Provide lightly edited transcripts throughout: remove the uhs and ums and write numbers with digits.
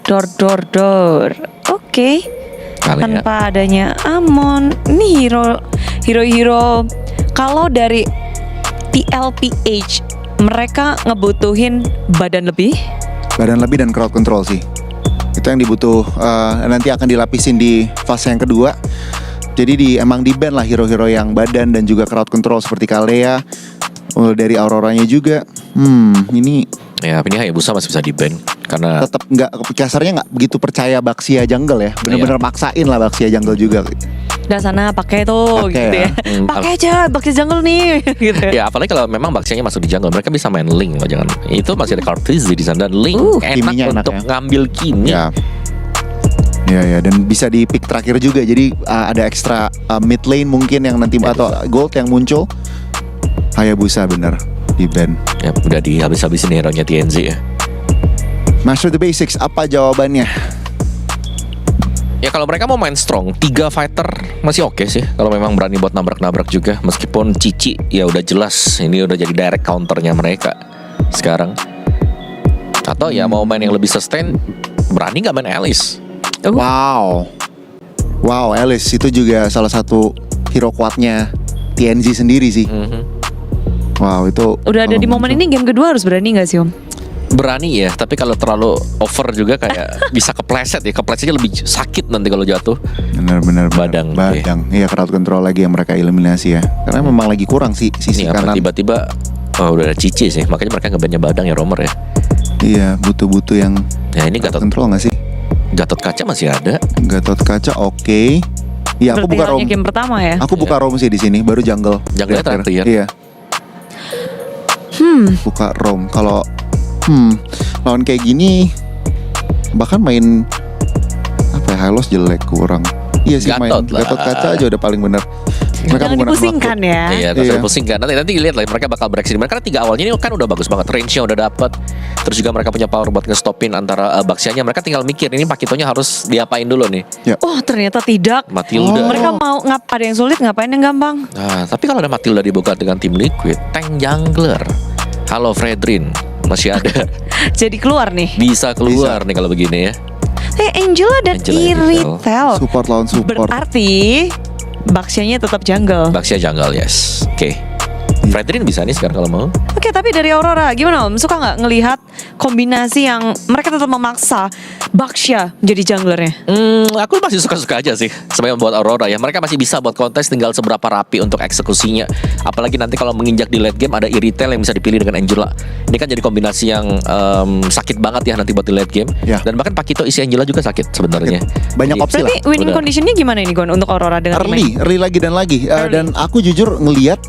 Dor. Oke. Tanpa adanya Amon, ini hero kalau dari TLPH mereka ngebutuhin badan lebih dan crowd control sih. Itu yang nanti akan dilapisin di fase yang kedua. Jadi emang di ban lah hero-hero yang badan dan juga crowd control seperti Kalea. Dari Auroranya juga. Ini ya, ini Hayabusa masih bisa di ban karena tetap kasarnya nggak begitu percaya Baxia jungle ya. Bener-bener maksain lah Baxia jungle juga. Udah sana pakai tuh gitu ya. Pakai aja Baxia jungle nih gitu. Ya apalagi kalau memang Baxianya masuk di jungle, mereka bisa main Link loh, jangan. Itu masih ada Kartiz di sana dan Link enak untuk ngambil Kimi. Ya, dan bisa di pick terakhir juga. Jadi ada ekstra mid lane mungkin yang nanti atau gold yang muncul. Hayabusa bener di ban. Ya udah dihabis-habisin hero-nya TNZ ya. Master the basics, apa jawabannya? Ya kalau mereka mau main strong, 3 fighter masih oke sih. Kalau memang berani buat nabrak-nabrak juga. Meskipun Cici ya udah jelas ini udah jadi direct counternya mereka sekarang. Atau ya mau main yang lebih sustain, berani gak main Alice? Wow, Alice itu juga salah satu hero kuatnya TNZ sendiri sih. Wow, itu udah ada di momen ini, game kedua harus berani gak sih Om? Berani ya, tapi kalau terlalu over juga kayak bisa kepleset ya. Keplesetnya lebih sakit nanti kalau jatuh. Benar. Badang. Iya, crowd control lagi yang mereka eliminasi ya. Karena memang lagi kurang sih sisi kanan. Tiba-tiba udah ada Cici sih. Makanya mereka ngebannya Badang ya, Romer ya. Iya, butuh yang ya ini crowd control gak sih? Gatot Kaca masih ada. Gatot Kaca oke. Iya, aku buka roam. Game pertama ya. Aku buka roam sih di sini, baru jungle. Jungle terakhir. Iya. Buka roam. Kalau lawan kayak gini bahkan main apa ya, Hylos jelek kurang. Iya sih, main Gatot Kaca aja udah paling benar. Jangan dipusingkan ya. Iya, dipusingkan. Nanti lihat lah mereka bakal bereaksi di mana. Karena 3 awalnya ini kan udah bagus banget, range-nya udah dapat. Terus juga mereka punya power buat ngestopin antara Baxianya. Mereka tinggal mikir ini Pakitonya harus diapain dulu nih. Oh ternyata tidak. Matilda. Mereka mau ada yang sulit, ngapain yang gampang. Nah, tapi kalau ada Matilda dibuka dengan tim Liquid, tank jungler, halo Fredrin masih ada. Jadi keluar nih. Bisa keluar nih kalau begini ya. Angela dan Iritel. Support lawan support. Berarti Baxianya tetap jungle. Baxia jungle, yes. Oke. Fredrin bisa nih sekarang kalau mau. Oke, tapi dari Aurora gimana Om? Suka nggak ngelihat kombinasi yang mereka tetap memaksa Baxia jadi junglernya? Aku masih suka-suka aja sih sebenarnya buat Aurora ya. Mereka masih bisa buat kontes, tinggal seberapa rapi untuk eksekusinya. Apalagi nanti kalau menginjak di late game ada Iritel yang bisa dipilih dengan Angela. Ini kan jadi kombinasi yang sakit banget ya nanti buat di late game. Dan bahkan Pakito isi Angela juga sakit sebenarnya. Banyak opsi lah. Berarti winning conditionnya gimana ini Gon untuk Aurora dengan early lagi dan lagi. Dan aku jujur ngelihat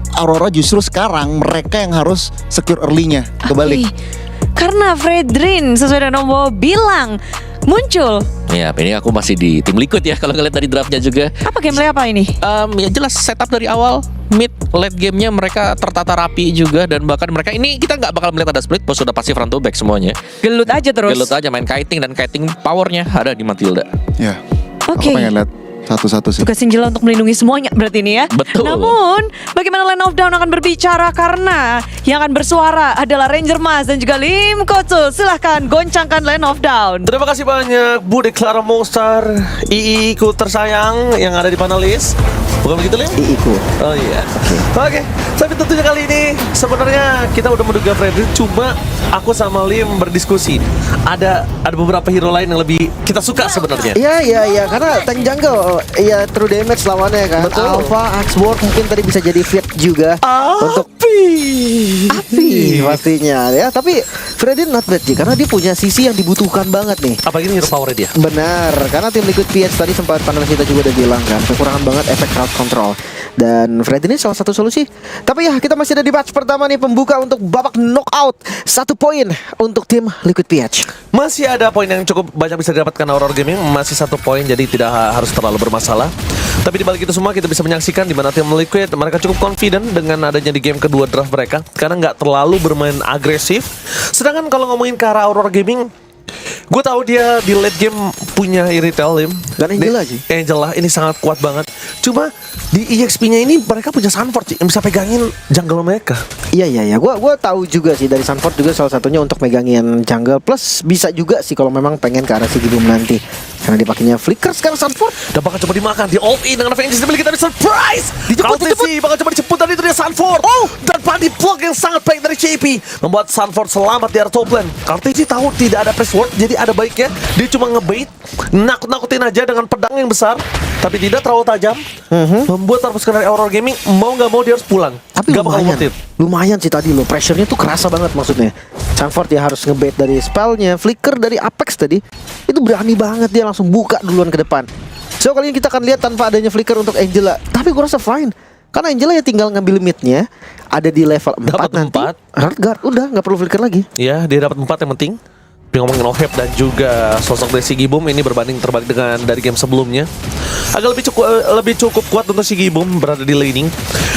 Aurora justru sekarang mereka yang harus secure early-nya. Kebalik. Karena Fredrin sesuai dengan Om bilang muncul. Ya, ini aku masih di tim Liquid ya kalau ngeliat dari draftnya juga. Apa gameplay apa ini? Ya jelas setup dari awal, mid, late gamenya mereka tertata rapi juga. Dan bahkan mereka ini kita nggak bakal melihat ada split, sudah pasti front to back semuanya. Gelut aja terus. Gelut aja main kiting, dan kiting powernya ada di Matilda. Ya. Oke. Aku pengen lihat satu-satu sih. Tugas Angela untuk melindungi semuanya berarti ini ya. Betul. Namun bagaimana Land of Dawn akan berbicara, karena yang akan bersuara adalah Ranger Mas dan juga Lim Kotsul. Silahkan goncangkan Land of Dawn. Terima kasih banyak Bu Deklara Mostar, II ku tersayang yang ada di panelis. Bukan begitu Lim? II ku. Oh iya. Oke. Tapi tentunya kali ini sebenarnya kita udah menduga Fredrik, cuma aku sama Lim berdiskusi. Ada beberapa hero lain yang lebih kita suka sebenarnya. Iya, karena tank jungle ya true damage lawannya kan. Betul. Alpha, Axeborg mungkin tadi bisa jadi fit juga untuk api pastinya ya. Tapi Freddy not bad sih, karena dia punya sisi yang dibutuhkan banget nih. Apalagi ini hero power dia. Benar, karena tim Liquid PH tadi sempat panelis kita juga udah bilang kan, kekurangan banget efek crowd control. Dan Freddy ini salah satu solusi. Tapi ya, kita masih ada di batch pertama nih, pembuka untuk babak knockout. 1 poin untuk tim Liquid PH. Masih ada poin yang cukup banyak bisa didapatkan Aurora Gaming. Masih 1 poin, jadi tidak harus terlalu bermasalah. Tapi di balik itu semua kita bisa menyaksikan di mana tim Liquid mereka cukup confident dengan adanya di game kedua draft mereka, karena nggak terlalu bermain agresif. Sedangkan kalau ngomongin ke arah Aurora Gaming, Gue tahu dia di late game punya Irritel Lim. Dan Angela sih. Angela ini sangat kuat banget. Cuma di EXP-nya ini mereka punya Sanford sih, yang bisa pegangin jungle mereka. Iya. Gua tahu juga sih dari Sanford juga salah satunya untuk megangin jungle, plus bisa juga sih kalau memang pengen ke arah Sigibum nanti. Karena dipakainya Flicker sekarang Sanford. Dan bakal coba dimakan, di all in dengan Avengers dimiliki tapi surprise. Dijemput. Bakal coba dijemput dan itu dia Sanford. Dan body block yang sangat baik dari JP membuat Sanford selamat di area top lane. Kartiji tahu tidak ada press ward, jadi ada baiknya dia cuma ngebait, nakut-nakutin aja dengan pedang yang besar, tapi tidak terlalu tajam. Membuat Tarpus dari Aurora Gaming mau nggak mau dia harus pulang. Tapi Nggak bakal worth it. lumayan sih tadi loh, pressure-nya tuh kerasa banget maksudnya. Sanford dia harus ngebait dari spellnya, Flicker dari Apex tadi. Itu berani banget dia langsung buka duluan ke depan. So kali ini kita akan lihat tanpa adanya Flicker untuk Angela. Tapi gue rasa fine. Karena Angela ya tinggal ngambil midnya, ada di level 4 Dapat nanti. 4. Hardguard, udah nggak perlu Flicker lagi. Ya, dia dapat 4 yang penting. Tapi ngomongin Oheb dan juga sosok dari Sigibum ini berbanding terbalik dengan dari game sebelumnya. Agak lebih cukup kuat untuk Sigibum berada di laning.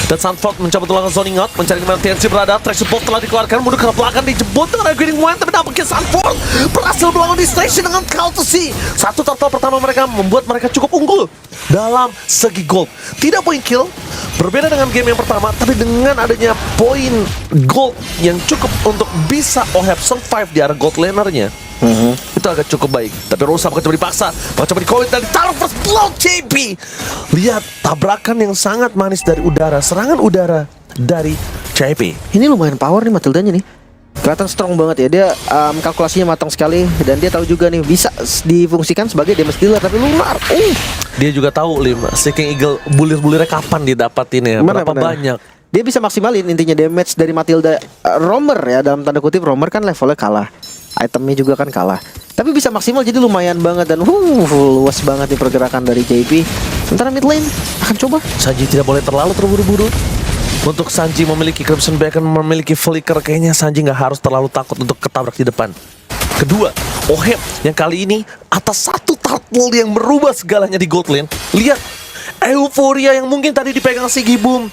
Dan Sanford mencoba melakukan zoning out, mencari di mana TNC berada. Track support telah dikeluarkan, mundur ke belakang, dijebut dengan Green One, tapi nampaknya Sanford berhasil melakukan distraction dengan Cultisi. Satu turtle pertama mereka membuat mereka cukup unggul dalam segi gold. Tidak poin kill, berbeda dengan game yang pertama, tapi dengan adanya poin gold yang cukup untuk bisa Oheb survive di area gold lanernya. Itu agak cukup baik. Tapi Rosa bakal coba dipaksa, bakal coba di-commit dan ditaruh first blow JP. Lihat tabrakan yang sangat manis dari udara, serangan udara dari JP. Ini lumayan power nih Matildanya nih. Kelihatan strong banget ya. Dia kalkulasinya matang sekali. Dan dia tahu juga nih bisa difungsikan sebagai damage dealer. Tapi lunar. Dia juga tahu Seeking Eagle bulir-bulirnya kapan didapatin ya, berapa banyak. Dia bisa maksimalin intinya damage dari Matilda. Roamer ya, dalam tanda kutip Roamer kan levelnya kalah, itemnya juga kan kalah, tapi bisa maksimal, jadi lumayan banget. Dan luas banget nih pergerakan dari JP. Sementara mid lane akan coba. Sanji tidak boleh terlalu terburu-buru. Untuk Sanji memiliki Crimson Beacon, memiliki Flicker, kayaknya Sanji nggak harus terlalu takut untuk ketabrak di depan. Kedua, Oheb yang kali ini atas satu turtle yang merubah segalanya di gold lane. Lihat euforia yang mungkin tadi dipegang Sigibum,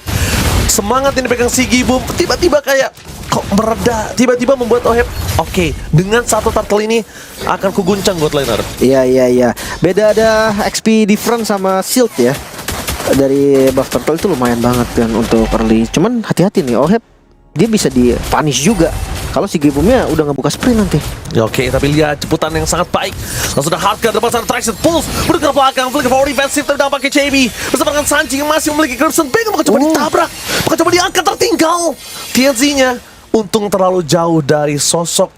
semangat yang dipegang Sigibum, tiba-tiba kayak kok mereda, tiba-tiba membuat Oheb oke, dengan satu turtle ini akan kuguncang gold laner. Iya. Beda ada XP different sama shield ya. Dari buff turtle itu lumayan banget kan untuk early. Cuman hati-hati nih, Oheb dia bisa di punish juga kalau si Gibumnya udah ngebuka sprint nanti. Ya, oke, tapi lihat ceputan yang sangat baik. Langsung ada hardcore depan sana, Traction Pulse bergerak belakang, Flicker for defensive terdampak ke JB bersama dengan Sanji yang masih memiliki Crimson Beacon. Bakal coba ditabrak, bakal coba diangkat, tertinggal TNC-nya. Untung terlalu jauh dari sosok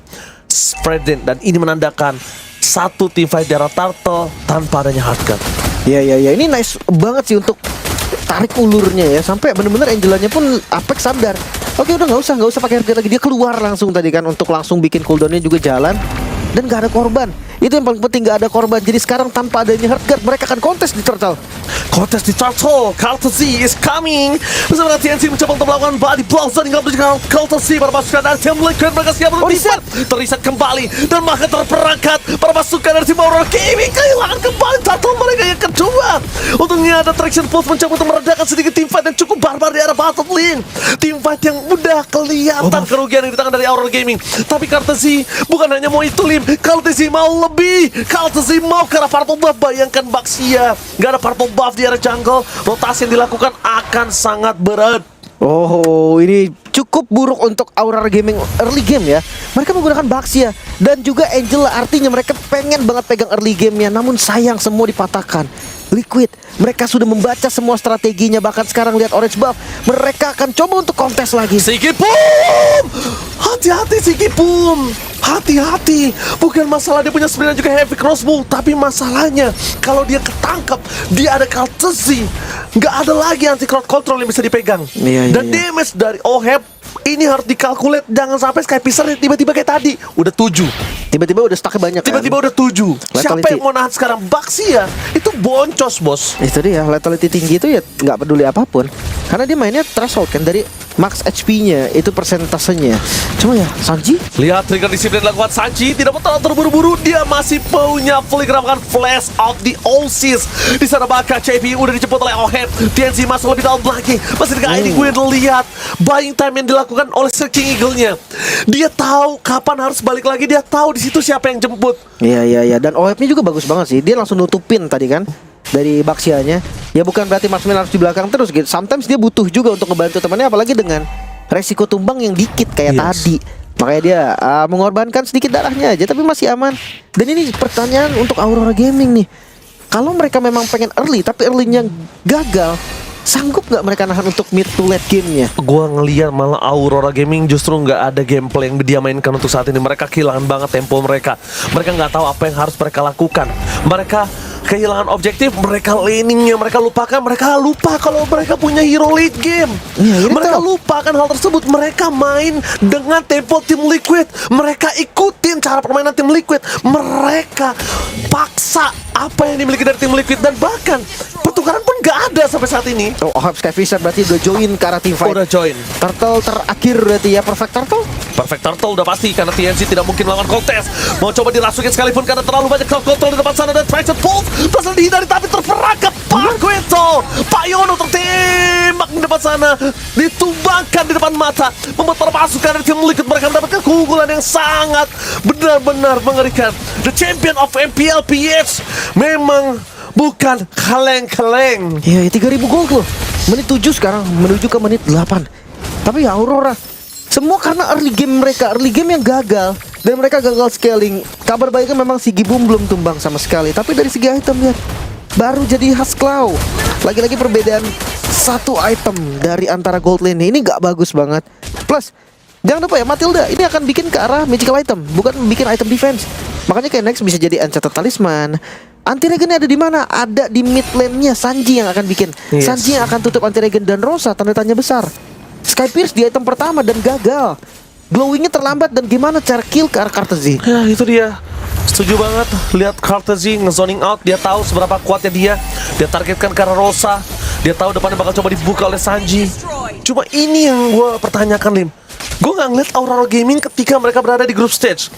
Fredin, dan ini menandakan satu team fight di arah turtle tanpa adanya hardcore. Iya. Ini nice banget sih untuk tarik ulurnya ya, sampai bener-bener Angelanya pun Apex sadar. Oke, udah nggak usah pakai harga lagi, dia keluar langsung tadi kan untuk langsung bikin cooldownnya juga jalan dan nggak ada korban. Itu yang paling penting, nggak ada korban. Jadi sekarang tanpa adanya hardguard mereka akan kontes di turtle. Kontes di turtle, Cultisi is coming. Bersama TNC mencoba untuk melakukan body blow dan hingga menunjukkan Cultisi para pasukan dari tim Liquid. Mereka siap untuk terreset kembali dan maka terperangkat para pasukan dari tim Aurora Gaming kehilangan kembali turtle mereka yang kedua. Untungnya ada Traction Pulse mencoba untuk meredakan sedikit team fight yang cukup barbar di arah bottom lane. Team fight yang udah kelihatan kerugian yang di tangan dari Aurora Gaming. Tapi Cultisi bukan hanya mau itu, Lim. Cultisi mau lebih. Cultisi mau ke arah purple buff. Bayangkan Baxia nggak ada purple buff di area jungle, rotasi yang dilakukan akan sangat berat. Oh, ini cukup buruk untuk Aurora Gaming early game ya. Mereka menggunakan Baxia dan juga Angela, artinya mereka pengen banget pegang early gamenya, namun sayang semua dipatahkan. Liquid, mereka sudah membaca semua strateginya. Bahkan sekarang lihat orange buff, mereka akan coba untuk kontes lagi. Sigibum, hati-hati Sigibum, hati-hati. Bukan masalah dia punya sprint dan juga heavy crossbow, tapi masalahnya kalau dia ketangkap, dia ada Cultisi, nggak ada lagi anti crowd control yang bisa dipegang. Dan damage dari Oheb ini harus dikalkulat. Jangan sampai Sky Piscer tiba-tiba kayak tadi udah 7, tiba-tiba udah stucknya banyak. Tiba-tiba udah 7. Siapa yang mau nahan sekarang? Baxia itu itu boncos bos. Itu dia, lethality tinggi itu ya nggak peduli apapun. Karena dia mainnya threshold kan, dari max HP-nya itu persentasenya. Cuma ya Sanji, Lihat trigger disiplin dilakukan Sanji, tidak mau terlalu terburu-buru, dia masih punya flicker akan flash out di Oasis. Di sana bakal CP udah dijemput oleh Oheb. TNC masuk lebih dalam lagi. Masih dengan ini gue lihat buying time yang dilakukan oleh Searching Eagle-nya. Dia tahu kapan harus balik lagi, dia tahu di situ siapa yang jemput. iya. Dan Oheb-nya juga bagus banget sih. Dia langsung nutupin tadi kan dari Baxianya. Ya bukan berarti marksman harus di belakang terus gitu. Sometimes dia butuh juga untuk ngebantu temannya, apalagi dengan resiko tumbang yang dikit kayak tadi. Makanya dia mengorbankan sedikit darahnya aja, tapi masih aman. Dan ini pertanyaan untuk Aurora Gaming nih. Kalau mereka memang pengen early, tapi early-nya gagal, sanggup nggak mereka nahan untuk mid to late game-nya? Gua ngeliat malah Aurora Gaming justru nggak ada gameplay yang dia mainkan untuk saat ini. Mereka kehilangan banget tempo mereka. Mereka nggak tahu apa yang harus mereka lakukan. Mereka kehilangan objektif, mereka laningnya mereka lupa kalau mereka punya hero late game. Mereka lupakan hal tersebut. Mereka main dengan tempo tim Liquid. Mereka ikutin cara permainan tim Liquid. Mereka paksa apa yang dimiliki dari tim Liquid, dan bahkan pertukaran pun nggak ada sampai saat ini. Oh, Oheb Skyfisher berarti udah join ke arah team fight. Udah join. Turtle terakhir berarti ya, Perfect Turtle. Perfect Turtle udah pasti, karena TNC tidak mungkin melawan kontes. Mau coba dirasukin sekalipun karena terlalu banyak crowd control di depan sana, dan Traction Pulse berhasil dihindari tapi terperangkap. Pak Yono tertembak di depan sana, ditumbangkan di depan mata, membuat para pasukan dari tim Liquid mereka mendapatkan keunggulan yang sangat benar-benar mengerikan. The champion of MPL PH memang bukan kaleng-kaleng. Iya, 3000 gold loh. Menit 7 sekarang menuju ke menit 8. Tapi ya Aurora, semua karena early game mereka, early game yang gagal. Dan mereka gagal scaling. Kabar baiknya memang si Gibum belum tumbang sama sekali. Tapi dari segi item lihat, baru jadi Husklaw. Lagi-lagi perbedaan satu item dari antara gold lane ini gak bagus banget. Plus, jangan lupa ya, Matilda ini akan bikin ke arah magical item, bukan bikin item defense. Makanya kayak next bisa jadi Enchanted Talisman. Anti-regen ada di mana? Ada di mid lane-nya Sanji yang akan bikin. Sanji yang akan tutup anti-regen, dan Rosa tanda tanya besar. Sky Pierce di item pertama dan gagal. Glowingnya terlambat, dan gimana cara kill ke arah Kartezi? Ya itu dia. Setuju banget. Lihat Kartezi nge-zoning out. Dia tahu seberapa kuatnya dia. Dia targetkan ke arah Rosa. Dia tahu depannya bakal coba dibuka oleh Sanji. Cuma ini yang gue pertanyakan, Lim. Gue gak ngeliat Aurora Gaming ketika mereka berada di group stage.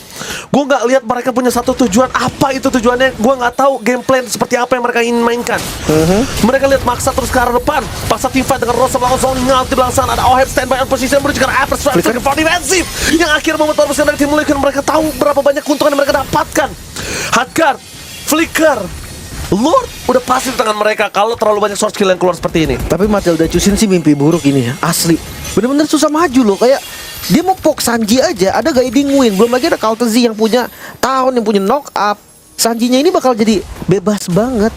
Gue gak lihat mereka punya satu tujuan. Apa itu tujuannya? Gue gak tahu gameplay seperti apa yang mereka ingin mainkan. Mereka lihat maksa terus ke arah depan, paksa team fight dengan Rosa melakukan zoning out. Di belakang sana ada Oheb standby on position menuju ke arah upper strike for defensive, yang akhirnya membuat pasukan dari tim Liquid mereka tahu berapa banyak keuntungan yang mereka dapatkan. Hardguard, Flicker, Lord udah pasti di tangan mereka kalau terlalu banyak source skill yang keluar seperti ini. Tapi Matilda Chusin sih mimpi buruk ini ya, asli. Bener-bener susah maju loh. Kayak dia mau poke Sanji aja, ada guiding wind. Belum lagi ada Kartezi yang punya tahun, yang punya knock up. Sanjinya ini bakal jadi bebas banget.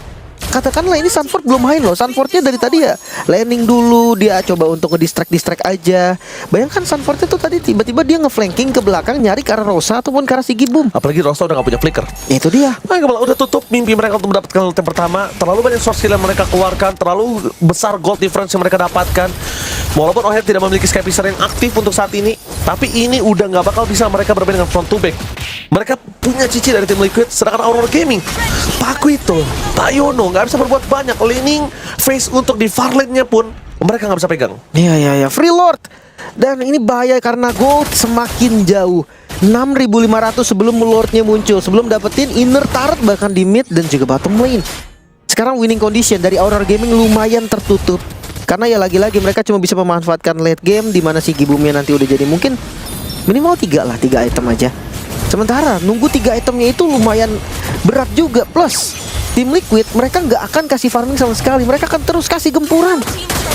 Katakanlah ini Sunford belum main loh. Sunfordnya dari tadi ya landing dulu, dia coba untuk ngedistract aja. Bayangkan Sunfordnya tuh tadi tiba-tiba dia ngeflanking ke belakang, nyari ke arah Rosa ataupun ke arah si Gibum. Apalagi Rosa udah gak punya flicker. Itu dia. Mereka malah udah tutup mimpi mereka untuk mendapatkan ulti pertama. Terlalu banyak source skill yang mereka keluarkan, terlalu besar gold difference yang mereka dapatkan. Walaupun Oheb tidak memiliki Skyfisher yang aktif untuk saat ini, tapi ini udah gak bakal bisa mereka bermain dengan front to back. Mereka punya cici dari tim Liquid, sedangkan Aurora Gaming, Paquito, Pak Yono gak bisa berbuat banyak. Laning face untuk di far lane-nya pun mereka gak bisa pegang. Iya, Free Lord. Dan ini bahaya karena gold semakin jauh. 6.500 sebelum Lordnya muncul, sebelum dapetin inner turret bahkan di mid dan juga bottom lane. Sekarang winning condition dari Aurora Gaming lumayan tertutup. Karena ya lagi-lagi mereka cuma bisa memanfaatkan late game, di mana si Gibumnya nanti udah jadi mungkin minimal 3 item aja. Sementara nunggu 3 itemnya itu lumayan berat juga. Plus tim Liquid mereka nggak akan kasih farming sama sekali, mereka akan terus kasih gempuran.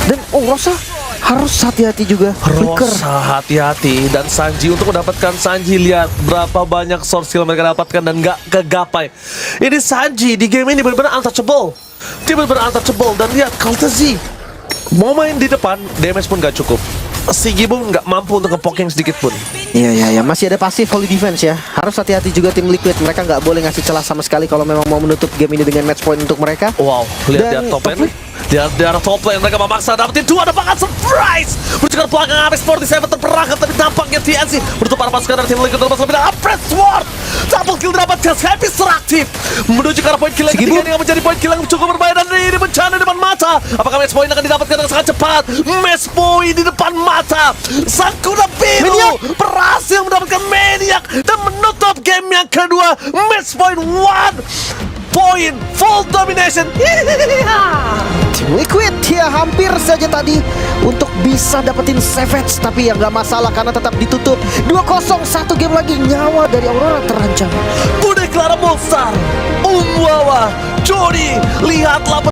Dan Rosa harus hati-hati juga. Rosa hati-hati, dan Sanji untuk mendapatkan Sanji, lihat berapa banyak source skill mereka dapatkan dan nggak kegapai. Ini Sanji di game ini benar-benar untouchable. Dia benar-benar untouchable, dan lihat Kartezi mau main di depan, damage pun gak cukup. Si Gibum nggak mampu untuk ngepoking sedikit pun. Iya, masih ada pasif volley defense ya. Harus hati-hati juga tim Liquid, mereka nggak boleh ngasih celah sama sekali kalau memang mau menutup game ini dengan match point untuk mereka. Wow, lihat dia top lane. Di arah top lane mereka memaksa dapetin 2 tembakan surprise. Berjuang belakang Apex 47 terperangkap, tapi tampaknya TNC menutup arah pasukan dari tim Liquid terlepas lebih dari Apex Sword. Double kill didapatkan, Happy seraktif menuju ke arah poin kill yang ketiga ini, yang menjadi poin kill yang cukup berbahaya, dan ini bencana di depan mata. Apakah match point akan didapatkan dengan sangat cepat? Match point di depan mata. Sang kuda biru berhasil mendapatkan Maniac dan menutup game yang kedua. Match point 1 point full domination. Tim Liquid ya hampir saja tadi untuk bisa dapetin Savage, tapi ya nggak masalah karena tetap ditutup 2-0. 1 game lagi, nyawa dari Aurora terancam. Bude Clara Monster, Umwawa, Jody, lihatlah